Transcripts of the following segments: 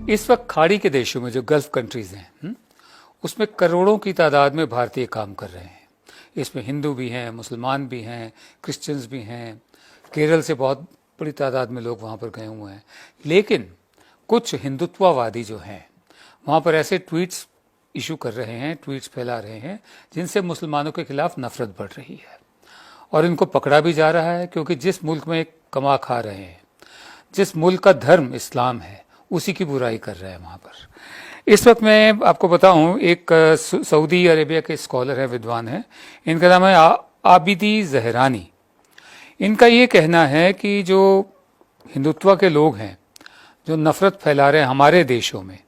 इस वक्त खाड़ी के देशों में जो गल्फ कंट्रीज हैं उसमें करोड़ों की तादाद में भारतीय काम कर रहे हैं। इसमें हिंदू भी हैं, मुसलमान भी हैं, क्रिश्चियंस भी हैं। केरल से बहुत बड़ी तादाद में लोग वहाँ पर गए हुए हैं। लेकिन कुछ हिंदुत्ववादी जो हैं वहाँ पर ऐसे ट्वीट्स इशू कर रहे हैं, ट्वीट्स फैला रहे हैं जिनसे मुसलमानों के खिलाफ नफरत बढ़ रही है और इनको पकड़ा भी जा रहा है, क्योंकि जिस मुल्क में कमा खा रहे हैं, जिस मुल्क का धर्म इस्लाम है, उसी की बुराई कर रहे हैं वहाँ पर। इस वक्त मैं आपको बताऊं, एक सऊदी अरेबिया के स्कॉलर हैं, विद्वान हैं, इनका नाम है आबिदी जहरानी। इनका ये कहना है कि जो हिंदुत्व के लोग हैं, जो नफरत फैला रहे हैं हमारे देशों में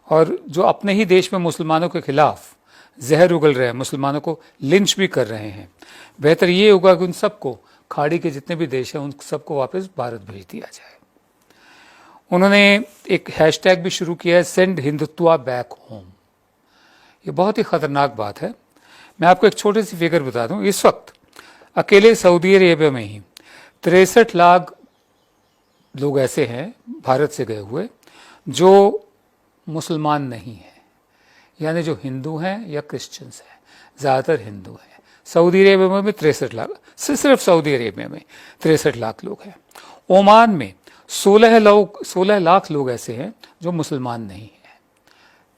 और जो अपने ही देश में मुसलमानों के खिलाफ जहर उगल रहे हैं, मुसलमानों को लिंच भी कर रहे हैं, बेहतर ये होगा कि उन सबको, खाड़ी के जितने भी देश हैं, उन सबको वापस भारत भेज दिया जाए। उन्होंने एक हैशटैग भी शुरू किया है, सेंड हिंदुत्वा बैक होम। ये बहुत ही खतरनाक बात है। मैं आपको एक छोटी सी फिगर बता दूं, इस वक्त अकेले सऊदी अरेबिया में ही 63 लाख लोग ऐसे हैं भारत से गए हुए जो मुसलमान नहीं हैं, यानी जो हिंदू हैं या क्रिश्चियंस हैं, ज़्यादातर हिंदू हैं। सऊदी अरेबिया में 63 लाख, सिर्फ सऊदी अरेबिया में 63 लाख लोग हैं। ओमान में 16 लाख लोग ऐसे हैं जो मुसलमान नहीं हैं।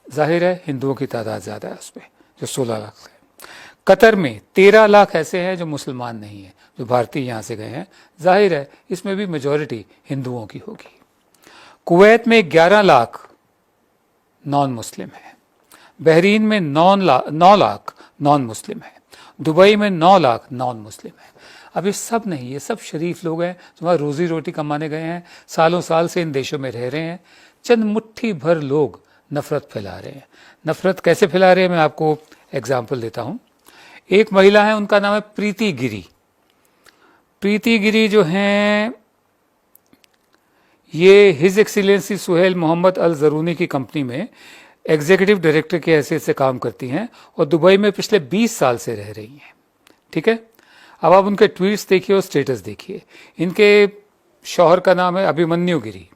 जाहिर है हिंदुओं की तादाद ज़्यादा है उसमें, जो 16 लाख है। कतर में 13 लाख ऐसे हैं जो मुसलमान नहीं हैं, जो भारतीय यहाँ से गए हैं। जाहिर है इसमें भी मेजॉरिटी हिंदुओं की होगी। कुवैत में 11 लाख नॉन मुस्लिम है। बहरीन में 9 लाख नॉन मुस्लिम है। दुबई में 9 लाख नॉन मुस्लिम है। अब ये सब नहीं, ये सब शरीफ लोग हैं जो वहाँ रोजी रोटी कमाने गए हैं, सालों साल से इन देशों में रह रहे हैं। चंद मुट्ठी भर लोग नफरत फैला रहे हैं। नफरत कैसे फैला रहे हैं, मैं आपको एग्जाम्पल देता हूँ। एक महिला है, उनका नाम है प्रीति गिरी। प्रीति गिरी जो हैं, ये हिज एक्सीलेंसी सुहेल मोहम्मद अल जरूनी की कंपनी में एग्जीक्यूटिव डायरेक्टर की हैसियत से काम करती हैं और दुबई में पिछले 20 साल से रह रही हैं। ठीक है, अब आप उनके ट्वीट्स देखिए और स्टेटस देखिए। इनके शौहर का नाम है अभिमन्यु गिरी।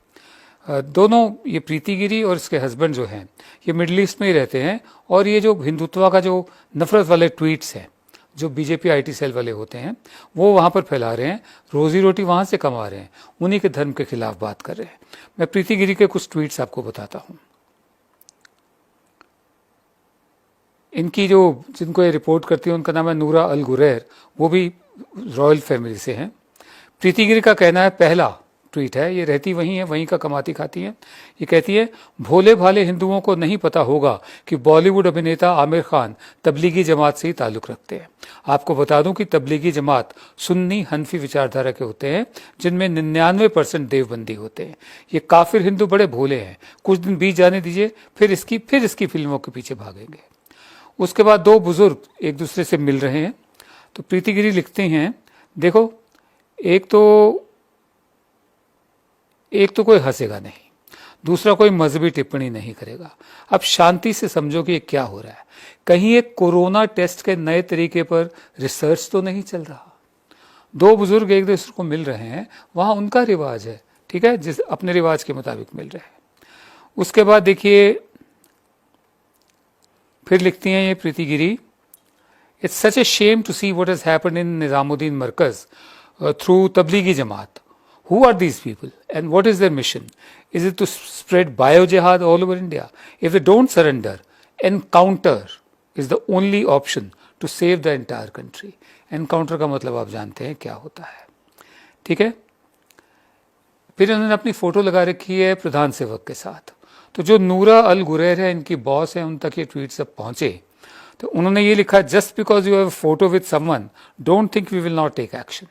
दोनों, ये प्रीति गिरी और इसके हस्बैंड जो हैं, ये मिडल ईस्ट में ही रहते हैं। और ये जो हिंदुत्व का जो नफरत वाले ट्वीट्स हैं, जो बीजेपी आईटी सेल वाले होते हैं, वो वहाँ पर फैला रहे हैं, रोजी रोटी वहाँ से कमा रहे हैं, उन्हीं के धर्म के खिलाफ बात कर रहे हैं। मैं प्रीति गिरी के कुछ ट्वीट्स आपको बताता हूँ। इनकी जो, जिनको ये रिपोर्ट करती है, उनका नाम है नूरा अल गुरैर, वो भी रॉयल फैमिली से हैं। प्रीति गिरी का कहना है, पहला ट्वीट है, ये रहती वहीं है, वहीं का कमाती खाती है। ये कहती है, भोले भाले हिंदुओं को नहीं पता होगा कि बॉलीवुड अभिनेता आमिर खान तबलीगी जमात से ही ताल्लुक़ रखते हैं। आपको बता दूं कि तबलीगी जमात सुन्नी हनफी विचारधारा के होते हैं, जिनमें 99% देवबंदी होते हैं। ये काफिर हिंदू बड़े भोले हैं, कुछ दिन बीत जाने दीजिए, फिर इसकी फिल्मों के पीछे भागेंगे। उसके बाद दो बुजुर्ग एक दूसरे से मिल रहे हैं, तो प्रीति गिरी लिखते हैं, देखो एक तो कोई हंसेगा नहीं, दूसरा कोई मजहबी टिप्पणी नहीं करेगा। अब शांति से समझो कि ये क्या हो रहा है। कहीं एक कोरोना टेस्ट के नए तरीके पर रिसर्च तो नहीं चल रहा। दो बुजुर्ग एक दूसरे को मिल रहे हैं, वहां उनका रिवाज है, ठीक है, जिस अपने रिवाज के मुताबिक मिल रहे हैं। उसके बाद देखिए, फिर लिखती हैं ये Preeti Giri, it's such a shame to see what has happened in Nizamuddin Markaz through Tablighi Jamaat. Who are these people and what is their mission? Is it to spread bio-jihad all over India? If they don't surrender, encounter is the only option to save the entire country. Encounter का मतलब आप जानते हैं क्या होता है, ठीक है। फिर उन्होंने अपनी फोटो लगा रखी है प्रधान सेवक के साथ। तो जो नूरा अल गुरैर है, इनकी बॉस है, उन तक ये ट्वीट सब पहुंचे, तो उन्होंने ये लिखा, just because you have a photo with someone don't think we will not take action.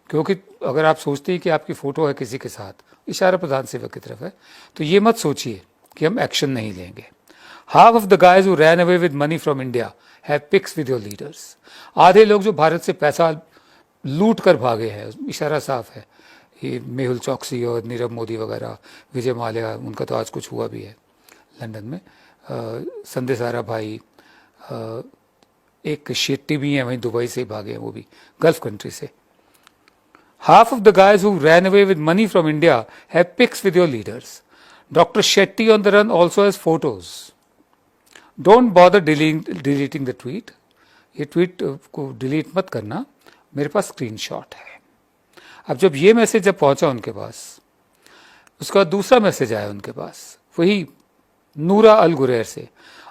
क्योंकि अगर आप सोचते हैं कि आपकी फ़ोटो है किसी के साथ, इशारा प्रधान सेवक की तरफ है, तो ये मत सोचिए कि हम एक्शन नहीं लेंगे। Half of the guys who ran away with money from India have pics with your leaders. आधे लोग जो भारत से पैसा लूट कर भागे हैं, इशारा साफ है, ये मेहुल चौकसी और नीरव मोदी वगैरह, विजय माल्या, उनका तो आज कुछ हुआ भी है लंदन में, संदेश आरा भाई, एक शेट्टी भी हैं वहीं दुबई से भागे हैं, वो भी गल्फ कंट्री से। Half of the guys who ran away with money from India have pics with your leaders. Dr. Shetty on the run also has photos. Don't bother deleting the tweet. ये tweet को delete मत करना, मेरे पास screenshot है। अब जब ये message जब पहुंचा उनके पास, उसके बाद दूसरा मैसेज आया उनके पास, वही नूरा अल गुरैर से,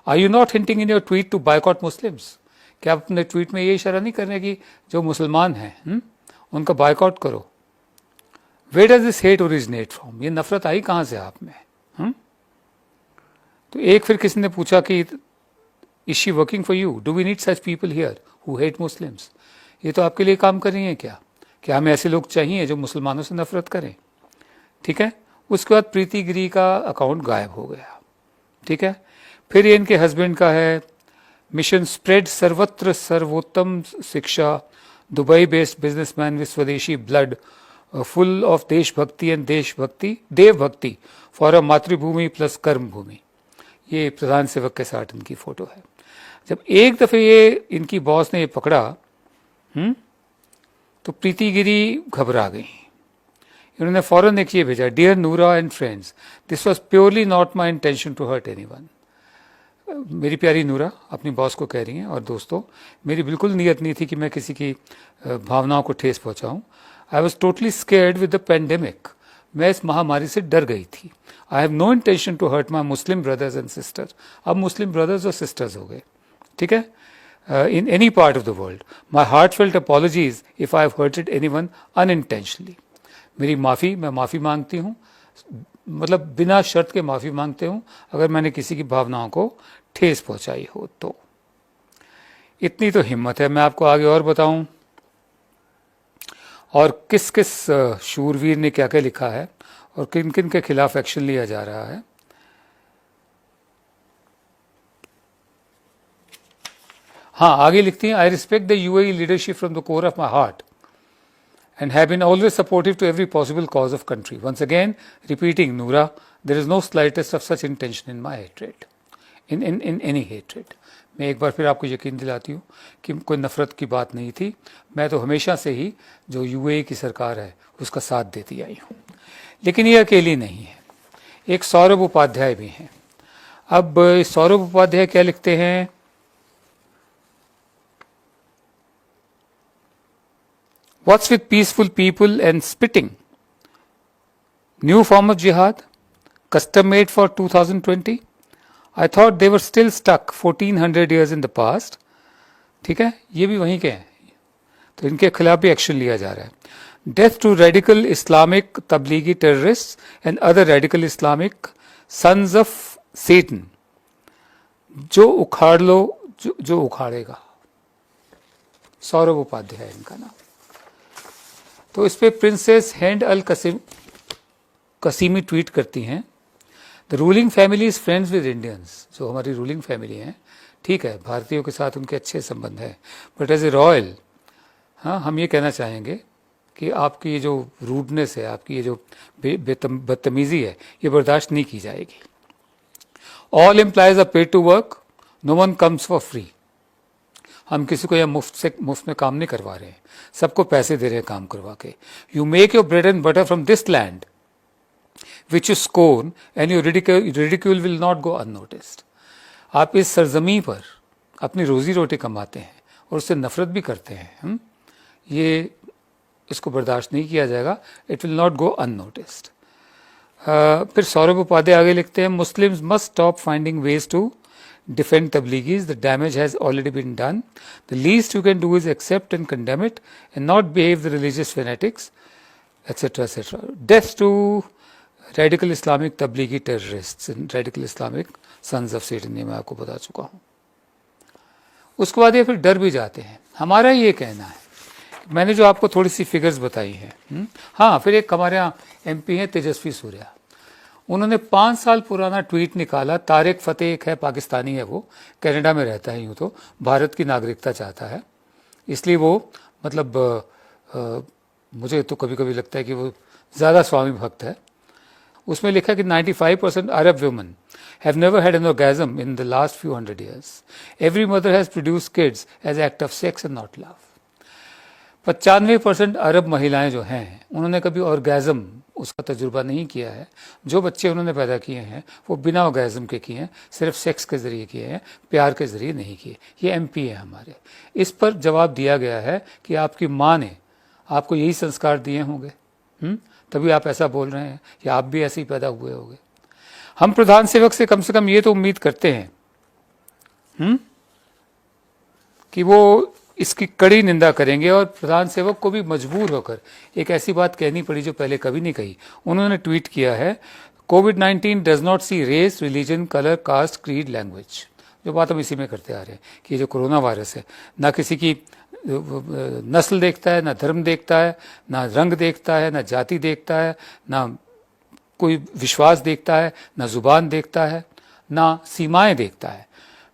are you not hinting in your tweet to boycott Muslims? क्या आप अपने ट्वीट में ये इशारा नहीं कर रहे कि जो मुसलमान हैं उनका बायकॉट करो? Where does this hate originate from? ये नफरत आई कहाँ से आप में? तो एक फिर किसी ने पूछा कि is she working for you? Do we need such people here who hate Muslims? ये तो आपके लिए काम कर रही हैं क्या? क्या हमें ऐसे लोग चाहिए जो मुसलमानों से नफरत करें? ठीक है। उसके बाद प्रीति गिरी का अकाउंट गायब हो गया। ठीक है। फिर ये इनके हस्बैंड का है, मिशन स्प्रेड सर्वत्र सर्वोत्तम शिक्षा, दुबई बेस्ड बिजनेसमैन विद स्वदेशी ब्लड, फुल ऑफ देशभक्ति एंड देवभक्ति फॉर अ मातृभूमि प्लस कर्म भूमि। ये प्रधान सेवक के साथ इनकी फोटो है। जब एक दफे ये इनकी बॉस ने ये पकड़ा तो प्रीति गिरी घबरा गई। इन्होंने फौरन एक ये भेजा, dear Noura and friends, this was purely not my intention to hurt anyone. मेरी प्यारी नूरा अपनी बॉस को कह रही हैं, और दोस्तों, मेरी बिल्कुल नीयत नहीं थी कि मैं किसी की भावनाओं को ठेस पहुंचाऊं। I was totally scared with the pandemic. मैं इस महामारी से डर गई थी। I have no intention to hurt my Muslim brothers and sisters. अब मुस्लिम ब्रदर्स और सिस्टर्स हो गए। ठीक है। in any part of the world. My heartfelt apologies if I have hurted anyone unintentionally. मेरी माफ़ी, मैं माफ़ी मांगती हूँ, मतलब बिना शर्त के माफ़ी मांगते हूँ अगर मैंने किसी की भावनाओं को ठेस पहुँचाई हो तो। इतनी तो हिम्मत है। मैं आपको आगे और बताऊँ और किस किस शूरवीर ने क्या क्या लिखा है और किन किन के खिलाफ एक्शन लिया जा रहा है। हाँ, आगे लिखती हैं, I respect the UAE leadership from the core of my heart and have been always supportive to every possible cause of country. Once again, repeating, Noora, there is no slightest of such intention in my hatred, in any hatred. मैं एक बार फिर आपको यकीन दिलाती हूँ कि कोई नफरत की बात नहीं थी। मैं तो हमेशा से ही जो यूएई की सरकार है उसका साथ देती आई हूँ। लेकिन ये अकेली नहीं है, एक सौरभ उपाध्याय भी हैं। अब सौरभ उपाध्याय क्या लिखते हैं? What's with peaceful people and spitting? New form of jihad, custom made for 2020? I thought they were still stuck 1400 years in the past. ठीक है, ये भी वहीं के हैं, तो इनके खिलाफ भी एक्शन लिया जा रहा है। Death to radical Islamic Tablighi terrorists and other radical Islamic sons of Satan. जो उखाड़ लो, जो उखाड़ेगा। सौरभ उपाध्याय इनका नाम। तो इस पे प्रिंसेस हैंड अल कसीमी ट्वीट करती हैं, the ruling family is friends with Indians. जो हमारी रूलिंग फैमिली है, ठीक है, भारतीयों के साथ उनके अच्छे संबंध है, बट एज ए रॉयल, हाँ, हम ये कहना चाहेंगे कि आपकी ये जो रूडनेस है, आपकी ये जो बदतमीजी है, ये बर्दाश्त नहीं की जाएगी। All employees are paid to work, no one comes for free. हम किसी को यह मुफ्त में काम नहीं करवा रहे हैं, सबको पैसे दे रहे हैं काम करवा के। You make your bread and butter from this land which you scorn and your ridicule will not go unnoticed. आप इस सरजमी पर अपनी रोजी रोटी कमाते हैं और उससे नफरत भी करते हैं। ये इसको बर्दाश्त नहीं किया जाएगा। It will not go unnoticed. फिर सौरभ उपाध्याय आगे लिखते हैं, Muslims must stop finding ways to defend Tabligis. The damage has already been done. The least you can do is accept and condemn it and not behave the religious fanatics, etc., etc. Death to radical Islamic Tablighi terrorists and radical Islamic sons of Satan, ये मैं आपको बता चुका हूँ। उसके बाद ये फिर डर भी जाते हैं। हमारा ये कहना है, मैंने जो आपको थोड़ी सी फिगर्स बताई हैं। हाँ, फिर एक हमारे यहाँ MP हैं तेजस्वी सूर्या, उन्होंने 5 साल पुराना ट्वीट निकाला। तारिक फतेह एक है, पाकिस्तानी है, वो कनाडा में रहता है, यूँ तो भारत की नागरिकता चाहता है, इसलिए वो मतलब मुझे तो कभी कभी लगता है कि वो ज़्यादा स्वामी भक्त है। उसमें लिखा कि 95% Arab women have never had an orgasm in the last few 100 years. Every mother has produced kids as act of sex and not love. 95% अरब महिलाएं जो हैं उन्होंने कभी ऑर्गेज़म उसका तजुर्बा नहीं किया है। जो बच्चे उन्होंने पैदा किए हैं वो बिना ऑर्गेज़म के किए हैं, सिर्फ सेक्स के ज़रिए किए हैं, प्यार के ज़रिए नहीं किए। ये MP है हमारे। इस पर जवाब दिया गया है कि आपकी माँ ने आपको यही संस्कार दिए होंगे, तभी आप ऐसा बोल रहे हैं, या आप भी ऐसे ही पैदा हुए होंगे। हम प्रधान सेवक से कम ये तो उम्मीद करते हैं कि वो इसकी कड़ी निंदा करेंगे, और प्रधान सेवक को भी मजबूर होकर एक ऐसी बात कहनी पड़ी जो पहले कभी नहीं कही। उन्होंने ट्वीट किया है, कोविड-19 does not see race, religion, colour, caste, creed, language. जो बात हम इसी में करते आ रहे हैं कि जो कोरोना वायरस है, ना किसी की नस्ल देखता है, ना धर्म देखता है, ना रंग देखता है, ना जाति देखता है, ना कोई विश्वास देखता है, ना जुबान देखता है, ना सीमाएं देखता है।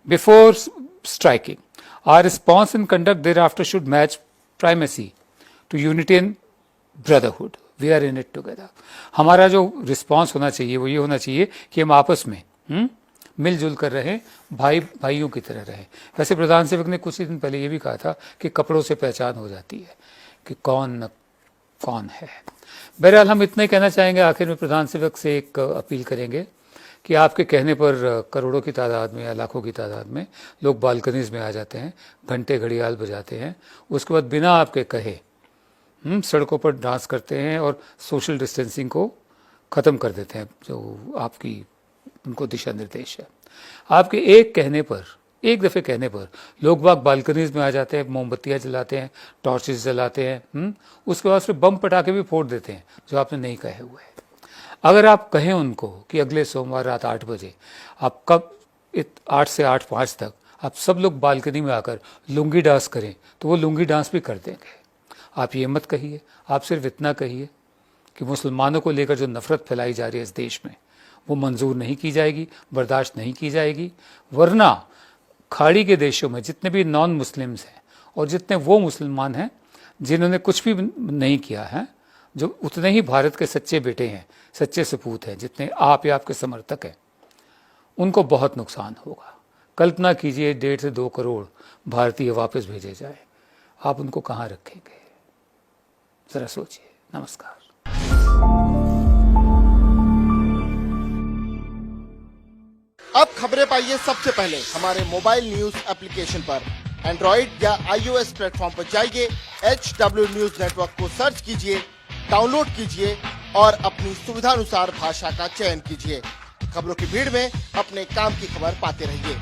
Before striking, our response and conduct thereafter should match primacy to unity and brotherhood. We are in it together. हमारा जो रिस्पॉन्स होना चाहिए वो ये होना चाहिए कि हम आपस में मिलजुल कर रहें, भाइयों की तरह रहें। वैसे प्रधान सेवक ने कुछ ही दिन पहले ये भी कहा था कि कपड़ों से पहचान हो जाती है कि कौन है। बहरहाल हम इतना ही कहना चाहेंगे। आखिर में प्रधान सेवक से एक अपील करेंगे कि आपके कहने पर करोड़ों की तादाद में या लाखों की तादाद में लोग बालकनीज में आ जाते हैं, घंटे घड़ियाल बजाते हैं, उसके बाद बिना आपके कहे सड़कों पर डांस करते हैं और सोशल डिस्टेंसिंग को ख़त्म कर देते हैं, जो आपकी उनको दिशा निर्देश है। आपके एक दफ़े कहने पर लोग बाग बालकनीज में आ जाते हैं, मोमबत्तियाँ जलाते हैं, टॉर्चेस जलाते हैं, उसके बाद फिर बम पटाखे भी फोड़ देते हैं जो आपने नहीं कहे हुए हैं। अगर आप कहें उनको कि अगले सोमवार रात 8 बजे आप 8 से 8:05 तक आप सब लोग बालकनी में आकर लुंगी डांस करें, तो वो लुंगी डांस भी कर देंगे। आप ये मत कहिए, आप सिर्फ इतना कहिए कि मुसलमानों को लेकर जो नफ़रत फैलाई जा रही है इस देश में, वो मंजूर नहीं की जाएगी, बर्दाश्त नहीं की जाएगी। वरना खाड़ी के देशों में जितने भी नॉन मुस्लिम्स हैं और जितने वो मुसलमान हैं जिन्होंने कुछ भी नहीं किया है, जो उतने ही भारत के सच्चे बेटे हैं, सच्चे सपूत हैं, जितने आप या आपके समर्थक हैं, उनको बहुत नुकसान होगा। कल्पना कीजिए 1.5 से 2 करोड़ भारतीय वापस भेजे जाए, आप उनको कहाँ रखेंगे? जरा सोचिए। नमस्कार। अब खबरें पाइए सबसे पहले हमारे मोबाइल न्यूज एप्लीकेशन पर। एंड्रॉइड या iOS प्लेटफॉर्म पर जाइए, HW न्यूज नेटवर्क को सर्च कीजिए, डाउनलोड कीजिए और अपनी सुविधानुसार भाषा का चयन कीजिए। खबरों की भीड़ में अपने काम की खबर पाते रहिए।